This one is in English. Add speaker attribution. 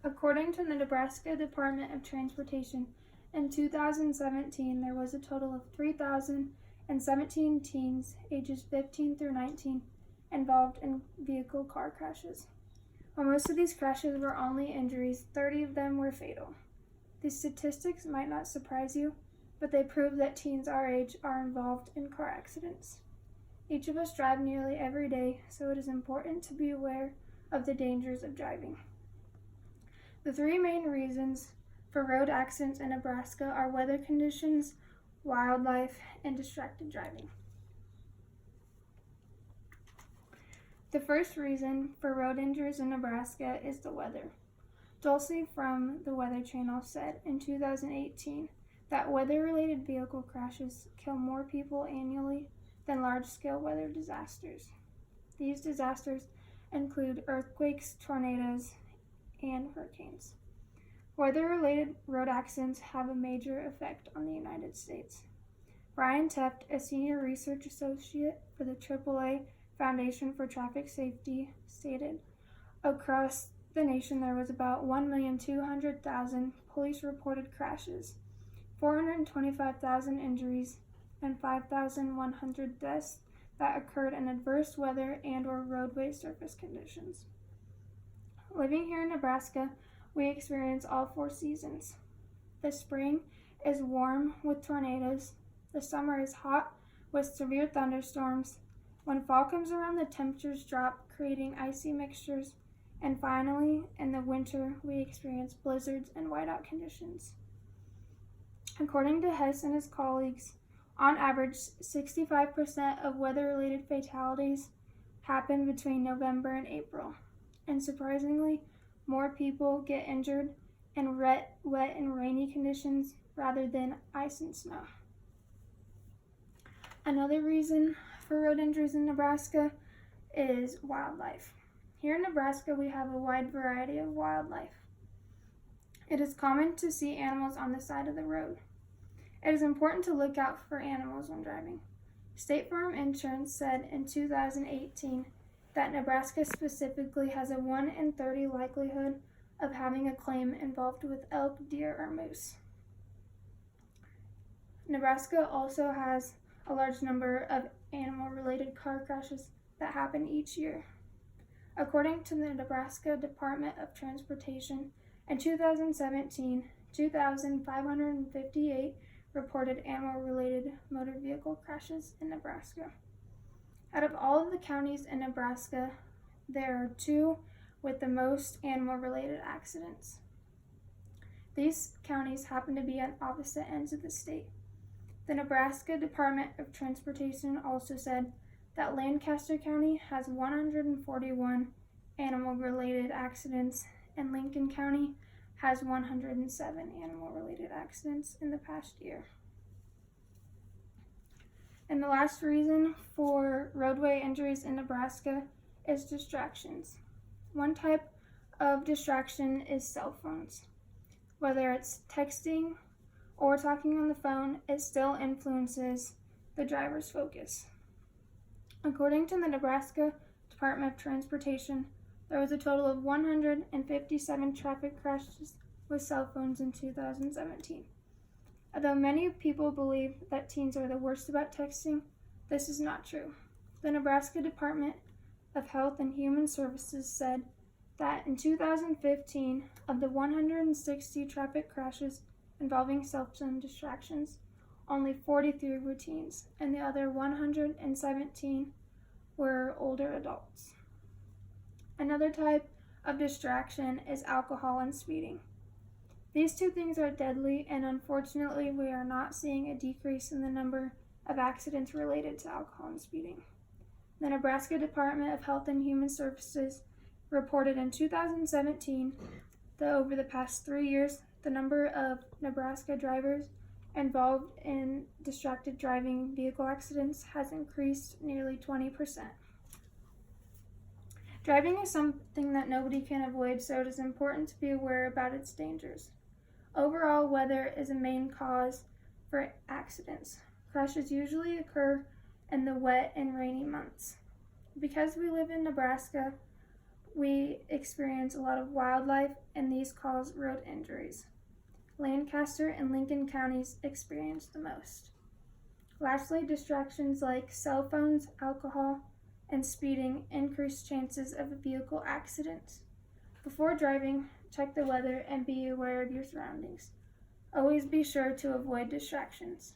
Speaker 1: According to the Nebraska Department of Transportation, in 2017 there was a total of 3,017 teens ages 15 through 19 involved in vehicle car crashes. While most of these crashes were only injuries, 30 of them were fatal. These statistics might not surprise you, but they prove that teens our age are involved in car accidents. Each of us drive nearly every day, so it is important to be aware of the dangers of driving. The three main reasons for road accidents in Nebraska are weather conditions, wildlife, and distracted driving. The first reason for road injuries in Nebraska is the weather. Dulcie from the Weather Channel said in 2018 that weather-related vehicle crashes kill more people annually than large-scale weather disasters. These disasters include earthquakes, tornadoes, and hurricanes. Weather-related road accidents have a major effect on the United States. Brian Teft, a senior research associate for the AAA Foundation for Traffic Safety, stated, across the nation there was about 1,200,000 police-reported crashes, 425,000 injuries, and 5,100 deaths that occurred in adverse weather and or roadway surface conditions. Living here in Nebraska, we experience all four seasons. The spring is warm with tornadoes. The summer is hot with severe thunderstorms. When fall comes around, the temperatures drop, creating icy mixtures. And finally, in the winter, we experience blizzards and whiteout conditions. According to Hess and his colleagues, on average, 65% of weather-related fatalities happen between November and April. And surprisingly, more people get injured in wet and rainy conditions rather than ice and snow. Another reason for road injuries in Nebraska is wildlife. Here in Nebraska, we have a wide variety of wildlife. It is common to see animals on the side of the road. It is important to look out for animals when driving. State Farm Insurance said in 2018 that Nebraska specifically has a 1 in 30 likelihood of having a claim involved with elk, deer, or moose. Nebraska also has a large number of animal-related car crashes that happen each year. According to the Nebraska Department of Transportation, in 2017, 2,558 reported animal-related motor vehicle crashes in Nebraska. Out of all of the counties in Nebraska, there are 2 with the most animal-related accidents. These counties happen to be on opposite ends of the state. The Nebraska Department of Transportation also said that Lancaster County has 141 animal-related accidents and Lincoln County has 107 animal-related accidents in the past year. And the last reason for roadway injuries in Nebraska is distractions. One type of distraction is cell phones. Whether it's texting or talking on the phone, it still influences the driver's focus. According to the Nebraska Department of Transportation, there was a total of 157 traffic crashes with cell phones in 2017. Although many people believe that teens are the worst about texting, this is not true. The Nebraska Department of Health and Human Services said that in 2015, of the 160 traffic crashes involving cell phone distractions, only 43 were teens, and the other 117 were older adults. Another type of distraction is alcohol and speeding. These two things are deadly, and unfortunately, we are not seeing a decrease in the number of accidents related to alcohol and speeding. The Nebraska Department of Health and Human Services reported in 2017 that over the past 3 years, the number of Nebraska drivers involved in distracted driving vehicle accidents has increased nearly 20%. Driving is something that nobody can avoid, so it is important to be aware about its dangers. Overall, weather is a main cause for accidents. Crashes usually occur in the wet and rainy months. Because we live in Nebraska, we experience a lot of wildlife, and these cause road injuries. Lancaster and Lincoln counties experience the most. Lastly, distractions like cell phones, alcohol, and speeding increase chances of a vehicle accident. Before driving, check the weather and be aware of your surroundings. Always be sure to avoid distractions.